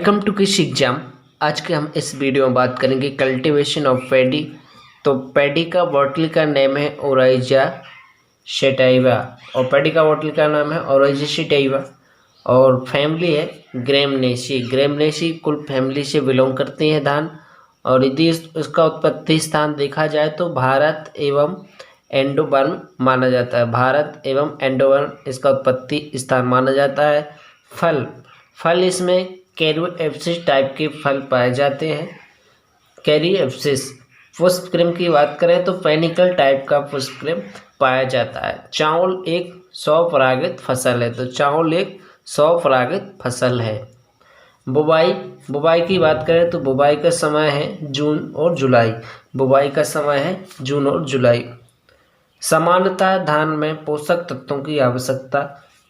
Welcome to कृषि exam. आज के हम इस वीडियो में बात करेंगे कल्टीवेशन ऑफ पैडी। तो पैडी का बॉटल का नेम है ओराइजा सेटाइवा और पैडी का बॉटल का नाम है ओराइजा सेटाइवा और फैमिली है ग्रेमनेसी। ग्रेमनेसी कुल फैमिली से बिलोंग करती हैं धान। और यदि इसका उत्पत्ति स्थान देखा जाए तो भारत एवं एंडोबर्न माना जाता है। भारत एवं एंडोबर्न इसका उत्पत्ति स्थान माना जाता है। फल इसमें कैरियोप्सिस टाइप के फल पाए जाते हैं। कैरियोप्सिस। पुष्पक्रम की बात करें तो पेनिकल टाइप का पुष्पक्रम पाया जाता है। चावल एक स्वपरागित फसल है, तो चावल एक स्वपरागित फसल है। बुवाई की बात करें तो बुवाई का समय है जून और जुलाई। बुवाई का समय है जून और जुलाई। समानता धान में पोषक तत्वों की आवश्यकता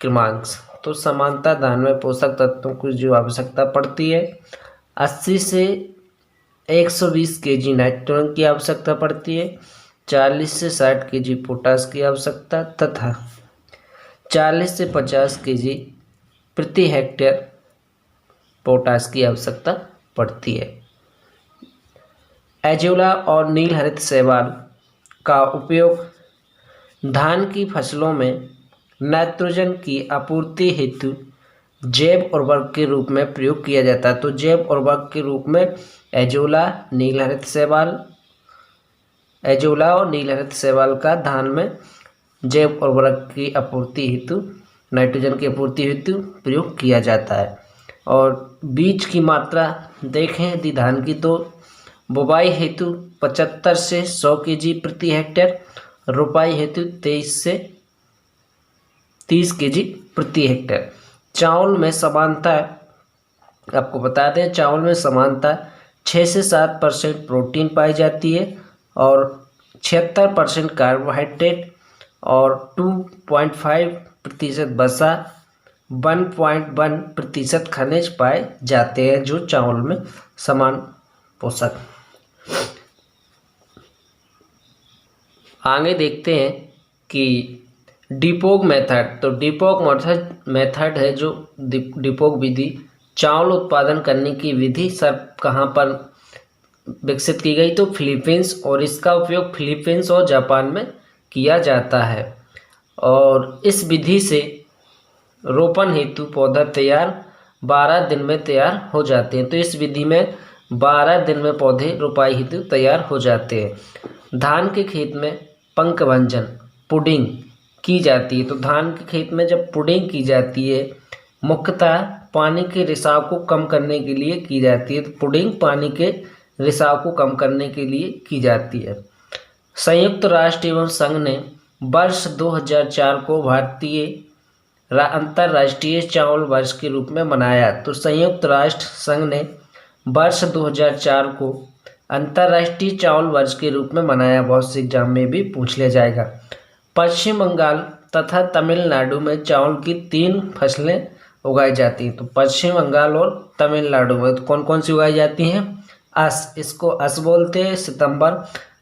क्रमांक। तो समानता धान में पोषक तत्वों की जो आवश्यकता पड़ती है 80 से 120 केजी नाइट्रोजन की आवश्यकता पड़ती है, 40 से 60 केजी पोटास की आवश्यकता तथा 40 से 50 केजी प्रति हेक्टेयर पोटास की आवश्यकता पड़ती है। एजोला और नील हरित शैवाल का उपयोग धान की फसलों में नाइट्रोजन की आपूर्ति हेतु जैव उर्वरक के रूप में प्रयोग किया जाता है। तो जैव उर्वरक के रूप में एजोला और नील हरित शैवाल का धान में जैव उर्वरक की आपूर्ति हेतु नाइट्रोजन की आपूर्ति हेतु प्रयोग किया जाता है। और बीज की मात्रा देखें यदि धान की तो बुवाई हेतु 75 से 100 केजी प्रति हेक्टेयर, रोपाई हेतु 23 से 30 केजी प्रति हेक्टेयर। चावल में समानता आपको बता दें, चावल में समानता 6 से 7% प्रोटीन पाई जाती है और 76% कार्बोहाइड्रेट और 2.5% वसा, 1.1% खनिज पाए जाते हैं जो चावल में समान पोषक। आगे देखते हैं कि डिपोग मेथड। तो डिपोग मेथड है जो डिपोग विधि चावल उत्पादन करने की विधि कहाँ पर विकसित की गई तो फिलीपींस, और इसका उपयोग फिलीपींस और जापान में किया जाता है। और इस विधि से रोपण हेतु पौधा तैयार 12 दिन में तैयार हो जाते हैं। तो इस विधि में 12 दिन में पौधे रोपाई हेतु तैयार हो जाते हैं। धान के खेत में पंखभंजन पुडिंग की जाती है। तो धान के खेत में जब पुडिंग की जाती है मुख्यतः पानी के रिसाव को कम करने के लिए की जाती है। तो पुडिंग पानी के रिसाव को कम करने के लिए की जाती है। संयुक्त राष्ट्र एवं संघ ने वर्ष 2004 को भारतीय अंतर्राष्ट्रीय चावल वर्ष के रूप में मनाया। तो संयुक्त राष्ट्र संघ ने वर्ष 2004 को अंतर्राष्ट्रीय चावल वर्ष के रूप में मनाया। बहुत से एग्जाम में भी पूछ लिया जाएगा। पश्चिम बंगाल तथा तमिलनाडु में चावल की 3 फसलें उगाई जाती हैं। तो पश्चिम बंगाल और तमिलनाडु में तो कौन कौन सी उगाई जाती हैं? इसको अस बोलते हैं सितंबर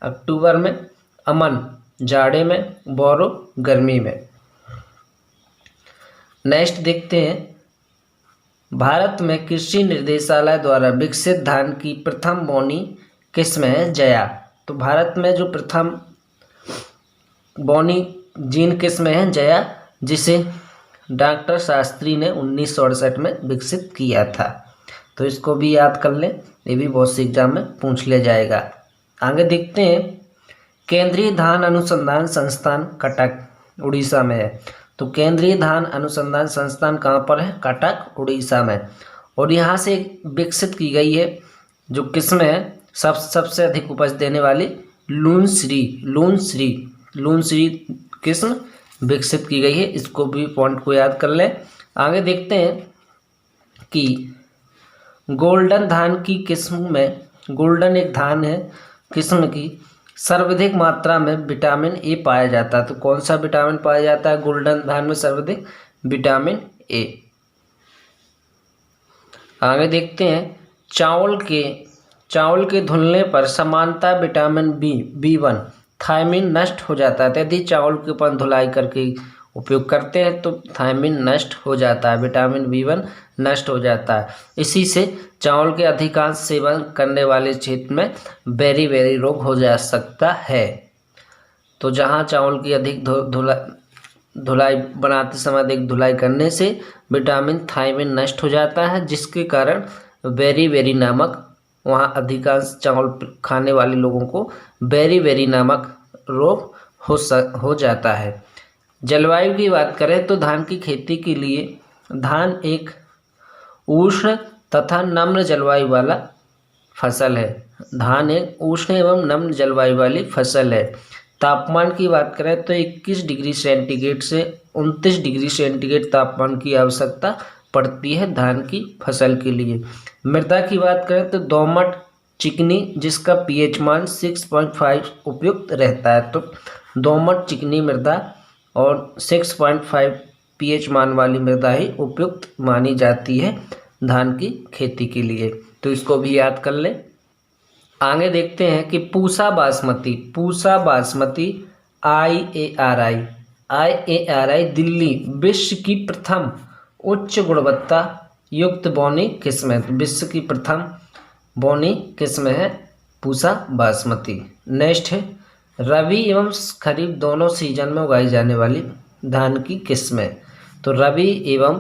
अक्टूबर में, अमन जाड़े में, बोरो गर्मी में। नेक्स्ट देखते हैं, भारत में कृषि निर्देशालय द्वारा विकसित धान की प्रथम बोनी किस्म है जया। तो भारत में जो प्रथम बोनी जीन किस्म है जया, जिसे डॉक्टर शास्त्री ने 1968 में विकसित किया था। तो इसको भी याद कर लें, ये भी बहुत से एग्जाम में पूछ लिया जाएगा। आगे देखते हैं, केंद्रीय धान अनुसंधान संस्थान कटक उड़ीसा में है। तो केंद्रीय धान अनुसंधान संस्थान कहाँ पर है? कटक उड़ीसा में। और यहाँ से विकसित की गई है जो किस्म है सबसे अधिक उपज देने वाली लूनश्री किस्म विकसित की गई है। इसको भी पॉइंट को याद कर लें। आगे देखते हैं कि गोल्डन धान की किस्म में, गोल्डन एक धान है किस्म की सर्वाधिक मात्रा में विटामिन ए पाया जाता है। तो कौन सा विटामिन पाया जाता है गोल्डन धान में? सर्वाधिक विटामिन ए। आगे देखते हैं, चावल के धुलने पर समानता विटामिन B1 थायमिन नष्ट हो जाता है। यदि चावल के ऊपर धुलाई करके उपयोग करते हैं तो थायमिन नष्ट हो जाता है, विटामिन B1 नष्ट हो जाता है। इसी से चावल के अधिकांश सेवन करने वाले क्षेत्र में बेरी रोग हो जा सकता है। तो जहाँ चावल की अधिक धुलाई बनाते समय अधिक धुलाई करने से विटामिन थायमिन नष्ट हो जाता है, जिसके कारण बेरी नामक, वहाँ अधिकांश चावल खाने वाले लोगों को बेरी नामक रोग हो जाता है। जलवायु की बात करें तो धान की खेती के लिए धान एक उष्ण तथा नम्र जलवायु वाला फसल है। धान एक उष्ण एवं नम्र जलवायु वाली फसल है। तापमान की बात करें तो 21 डिग्री सेंटीग्रेड से 29 डिग्री सेंटीग्रेड तापमान की आवश्यकता पड़ती है धान की फसल के लिए। मृदा की बात करें तो दोमट चिकनी, जिसका pH मान 6.5 उपयुक्त रहता है। तो दोमट चिकनी मृदा और 6.5 pH मान वाली मृदा ही उपयुक्त मानी जाती है धान की खेती के लिए। तो इसको भी याद कर लें। आगे देखते हैं कि पूसा बासमती IARI दिल्ली विश्व की प्रथम उच्च गुणवत्ता युक्त बौनी किस्म है। विश्व की प्रथम बौनी किस्म है पूसा बासमती। नेक्स्ट है रबी एवं खरीफ दोनों सीजन में उगाई जाने वाली धान की किस्म है। तो रबी एवं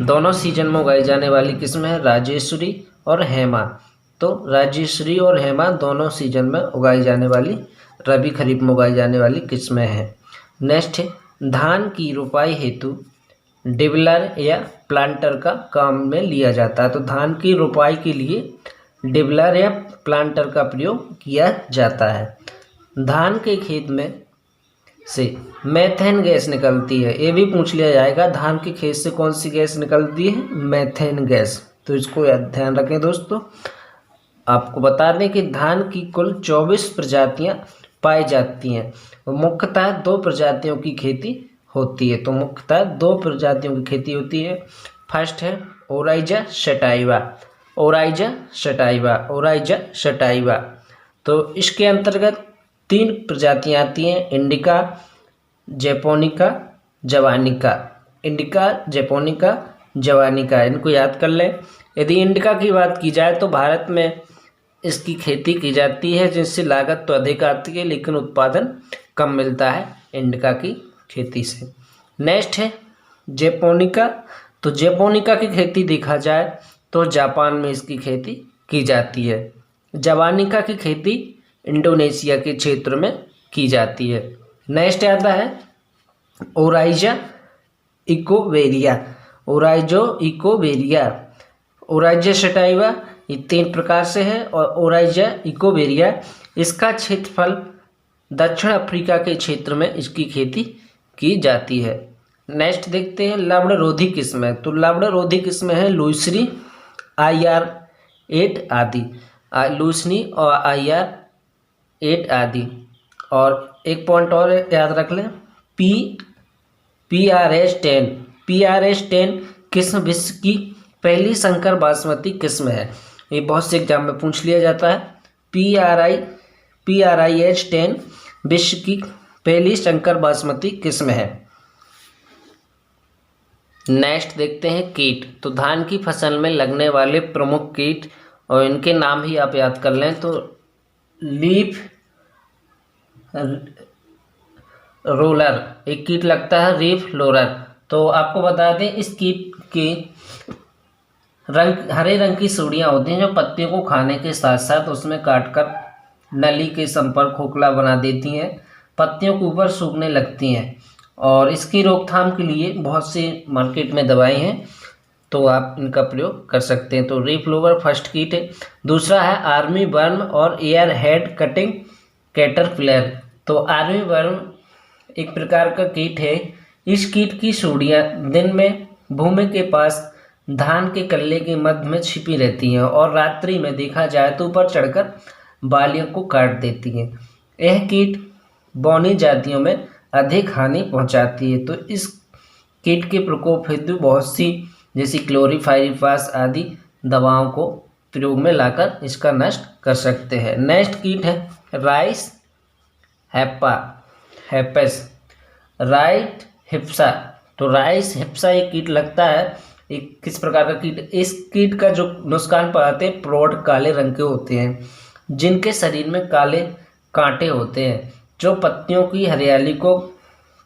दोनों सीजन में उगाई जाने वाली किस्म है राजेश्वरी और हेमा। तो राजेश्वरी और हेमा दोनों सीजन में उगाई जाने वाली, रबी खरीफ में उगाई जाने वाली किस्में हैं। नेक्स्ट है धान की रोपाई हेतु डिबलर या प्लांटर का काम में लिया जाता है। तो धान की रोपाई के लिए डिबलर या प्लांटर का प्रयोग किया जाता है। धान के खेत में से मेथेन गैस निकलती है, ये भी पूछ लिया जाएगा, धान के खेत से कौन सी गैस निकलती है? Methane gas. तो इसको ध्यान रखें दोस्तों। आपको बता दें कि धान की कुल 24 प्रजातियां पाई जाती हैं। मुख्यतः 2 प्रजातियों की खेती होती है। तो मुख्यतः 2 प्रजातियों की खेती होती है। फर्स्ट है ओराइजा शटाइवा। तो इसके अंतर्गत 3 प्रजातियां आती हैं, इंडिका, जैपोनिका। इनको याद कर लें। यदि इंडिका की बात की जाए तो भारत में इसकी खेती की जाती है, जिससे लागत तो अधिक आती है लेकिन उत्पादन कम मिलता है इंडिका की खेती से। नेक्स्ट है जैपोनिका। तो जैपोनिका की खेती देखा जाए तो जापान में इसकी खेती की जाती है। जवानिका की खेती इंडोनेशिया के क्षेत्र में की जाती है। नेक्स्ट आता है ओराइजा शटाइवा। ये 3 प्रकार से है और ओराइजा इकोवेरिया, इसका क्षेत्रफल दक्षिण अफ्रीका के क्षेत्र में इसकी खेती की जाती है। नेक्स्ट देखते हैं लवण रोधी किस्म। तो लवण रोधी किस्म है लुइसरी, IR8 आदि, लुइसनी और IR8 आदि। और एक पॉइंट और याद रख लें, PRS10 किस्म विश्व की पहली संकर बासमती किस्म है। ये बहुत से एग्जाम में पूछ लिया जाता है। PRIH10 विश्व की पहली संकर बासमती किस्म है। नेक्स्ट देखते हैं कीट। तो धान की फसल में लगने वाले प्रमुख कीट और इनके नाम ही आप याद कर लें। तो लीफ रोलर एक कीट लगता है, लीफ रोलर। तो आपको बता दें इस कीट के हरे रंग की सूढ़ियाँ होती हैं जो पत्तियों को खाने के साथ साथ उसमें काटकर नली के संपर्क खोखला बना देती हैं, पत्तियों के ऊपर सूखने लगती हैं। और इसकी रोकथाम के लिए बहुत सी मार्केट में दवाएं हैं, तो आप इनका प्रयोग कर सकते हैं। तो लीफ रोलर फर्स्ट कीट है। दूसरा है आर्मी वर्म और एयर हेड कटिंग कैटरपिलर। तो आर्मी वर्म एक प्रकार का कीट है। इस कीट की सूढ़ियाँ दिन में भूमि के पास धान के कल्ले के मध्य में छिपी रहती हैं और रात्रि में देखा जाए तो ऊपर चढ़कर बालियों को काट देती हैं। यह कीट बौनी जातियों में अधिक हानि पहुंचाती है। तो इस कीट के प्रकोप हेतु बहुत सी जैसी क्लोरीफाइरिफास आदि दवाओं को प्रयोग में लाकर इसका नष्ट कर सकते हैं। नेक्स्ट कीट है राइस हैप्पस। राइट हिप्सा। तो राइस हिप्सा एक कीट लगता है। एक किस प्रकार का कीट, इस कीट का जो नुकसान पाते हैं, प्रोड काले रंग के होते हैं जिनके शरीर में काले कांटे होते हैं जो पत्तियों की हरियाली को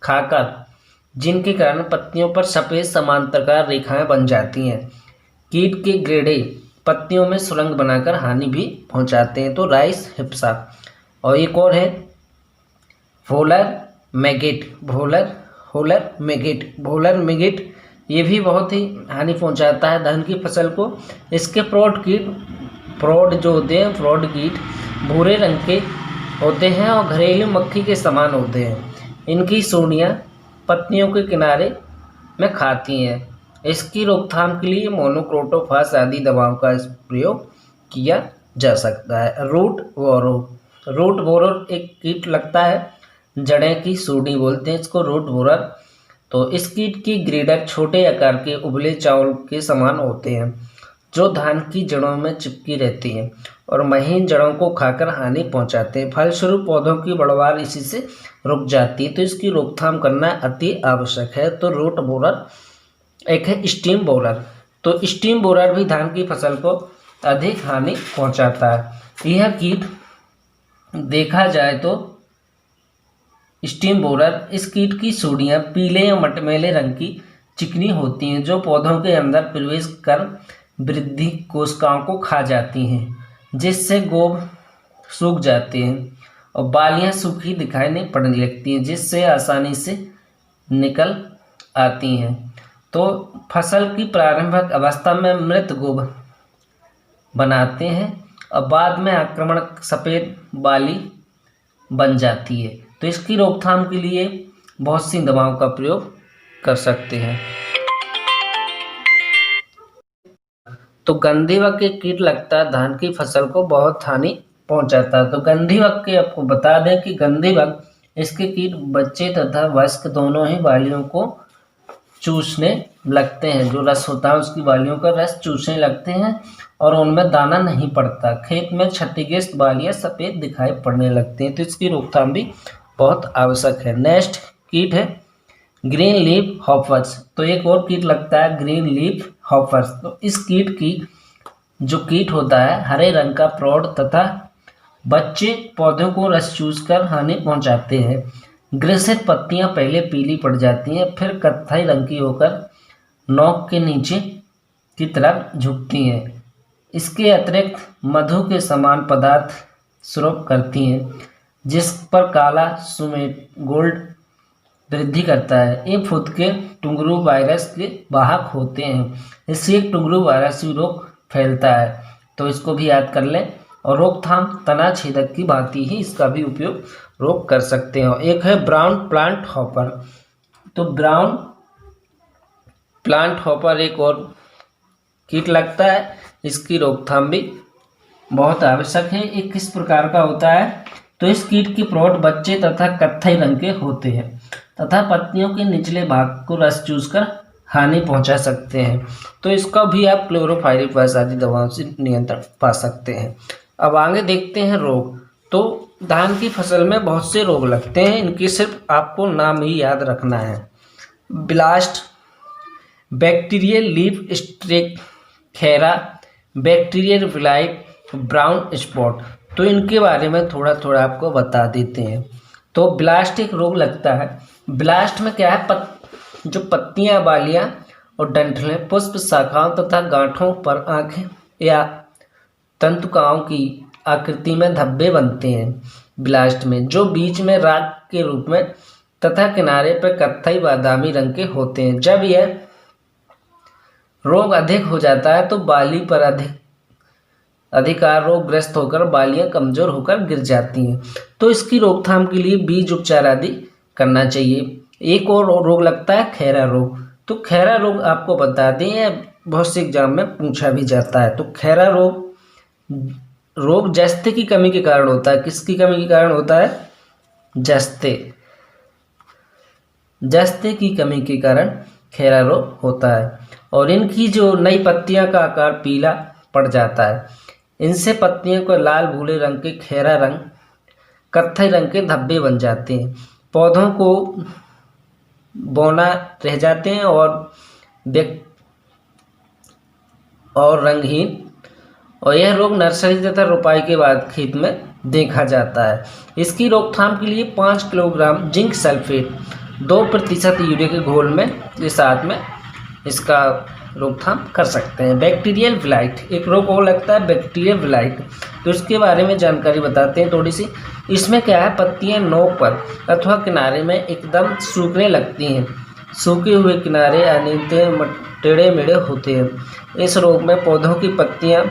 खाकर, जिनके कारण पत्तियों पर सफ़ेद समानांतर रेखाएं बन जाती हैं। कीट के ग्रेडे पत्तियों में सुरंग बनाकर हानि भी पहुंचाते हैं। तो राइस हिप्सा। और एक और है भोलर मैगेट। भोलर मैगेट ये भी बहुत ही हानि पहुंचाता है धान की फसल को। इसके प्रोड जो होते हैं, प्रोड कीट भूरे रंग के होते हैं और घरेलू मक्खी के समान होते हैं। इनकी सूंडियां पत्तियों के किनारे में खाती हैं। इसकी रोकथाम के लिए मोनोक्रोटोफास आदि दवाओं का प्रयोग किया जा सकता है। रूट बोरर एक कीट लगता है, जड़ें की सूंडी बोलते हैं इसको, रूट बोरर। तो इस कीट की ग्रेडर छोटे आकार के उबले चावल के समान होते हैं जो धान की जड़ों में चिपकी रहती हैं और महीन जड़ों को खाकर हानि पहुंचाते हैं। फलस्वरूप पौधों की बढ़वार इसी से रुक जाती है। तो इसकी रोकथाम करना अति आवश्यक है। तो रूट बोरर। एक है स्टीम बोरर। तो स्टीम बोरर भी धान की फसल को अधिक हानि पहुंचाता है। यह कीट देखा जाए तो स्टीम बोरर, इस कीट की सूंडियां पीले या मटमैले रंग की चिकनी होती हैं जो पौधों के अंदर प्रवेश कर वृद्धि कोशिकाओं को खा जाती हैं जिससे गोब सूख जाते हैं और बालियां सूखी दिखाई नहीं पड़ने लगती हैं जिससे आसानी से निकल आती हैं। तो फसल की प्रारंभिक अवस्था में मृत गोब बनाते हैं और बाद में आक्रमण सफ़ेद बाली बन जाती है। तो इसकी रोकथाम के लिए बहुत सी दवाओं का प्रयोग कर सकते हैं। तो गंधीबग एक कीट लगता है, धान की फसल को बहुत हानि पहुंचाता है। तो गंधीबग के आपको बता दें कि गंधीबग, इसके कीट बच्चे तथा वयस्क दोनों ही बालियों को चूसने लगते हैं। जो रस होता है उसकी बालियों का रस चूसने लगते हैं और उनमें दाना नहीं पड़ता। खेत में क्षतिग्रस्त बालियां सफ़ेद दिखाई पड़ने लगती हैं। तो इसकी रोकथाम भी बहुत आवश्यक है। नेक्स्ट कीट है ग्रीन लीफ हॉपर्स। तो एक और कीट लगता है ग्रीन लीफ हॉपर्स। तो इस कीट की जो कीट होता है, हरे रंग का प्रौढ़ तथा बच्चे पौधों को रस चूसकर हानि पहुंचाते हैं। ग्रसित पत्तियां पहले पीली पड़ जाती हैं, फिर कत्थई रंग की होकर नोक के नीचे की तरफ झुकती हैं। इसके अतिरिक्त मधु के समान पदार्थ स्राव करती हैं जिस पर काला सुमेट गोल्ड वृद्धि करता है। ये खुद के टुंगरू वायरस के वाहक होते हैं, इससे एक टुंगरू वायरस रोग फैलता है। तो इसको भी याद कर लें। और रोकथाम तना छेदक की भांति ही इसका भी उपयोग रोक कर सकते हैं। एक है ब्राउन प्लांट हॉपर। तो ब्राउन प्लांट हॉपर एक और कीट लगता है, इसकी रोकथाम भी बहुत आवश्यक है। ये किस प्रकार का होता है, तो इस कीट की प्रौढ़ बच्चे तथा कत्थई रंग के होते हैं तथा पत्तियों के निचले भाग को रस चूसकर हानि पहुंचा सकते हैं। तो इसका भी आप क्लोरोफाइरिफास आदि दवाओं से नियंत्रण पा सकते हैं। अब आगे देखते हैं रोग। तो धान की फसल में बहुत से रोग लगते हैं, इनकी सिर्फ आपको नाम ही याद रखना है। ब्लास्ट, बैक्टीरियल लीफ स्ट्रेक, खैरा, बैक्टीरियल विलाइट, ब्राउन स्पॉट। तो इनके बारे में थोड़ा थोड़ा आपको बता देते हैं। तो ब्लास्ट एक रोग लगता है। ब्लास्ट में क्या है, जो पत्तियां, बालियां और डंठलें, पुष्प, शाखाओं तथा गांठों पर आंखें या तंतुकाओं की आकृति में धब्बे बनते हैं ब्लास्ट में, जो बीच में राख के रूप में तथा किनारे पर कत्थई बादामी रंग के होते हैं। जब यह रोग अधिक हो जाता है तो बाली पर अधिकार रोगग्रस्त होकर बालियां कमजोर होकर गिर जाती हैं। तो इसकी रोकथाम के लिए बीज उपचार आदि करना चाहिए। एक और रोग लगता है खैरा रोग। तो खैरा रोग आपको बता दें, बहुत से एग्जाम में पूछा भी जाता है। तो खैरा रोग जस्ते की कमी के कारण होता है। किसकी कमी के कारण होता है, जस्ते की कमी के कारण खैरा रोग होता है। और इनकी जो नई पत्तियां का आकार पीला पड़ जाता है। इनसे पत्तियों को लाल भूरे रंग के, खैरा रंग, कत्थई रंग के धब्बे बन जाते हैं। पौधों को बौना रह जाते हैं और रंगहीन, और यह रोग नर्सरी तथा रोपाई के बाद खेत में देखा जाता है। इसकी रोकथाम के लिए 5 किलोग्राम जिंक सल्फेट 2% यूरिया के घोल में के साथ में इसका रोकथाम कर सकते हैं। बैक्टीरियल ब्लाइट, एक रोग और लगता है बैक्टीरियल ब्लाइट, तो इसके बारे में जानकारी बताते हैं थोड़ी सी। इसमें क्या है, पत्तियां नोक पर अथवा किनारे में एकदम सूखने लगती हैं। सूखे हुए किनारे टेढ़े मेढ़े होते हैं। इस रोग में पौधों की पत्तियां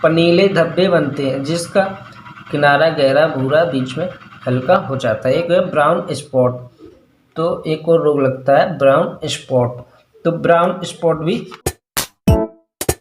पनीले धब्बे बनते हैं, जिसका किनारा गहरा भूरा, बीच में हल्का हो जाता है। एक है ब्राउन स्पॉट, तो एक और रोग लगता है ब्राउन स्पॉट, तो ब्राउन स्पॉट भी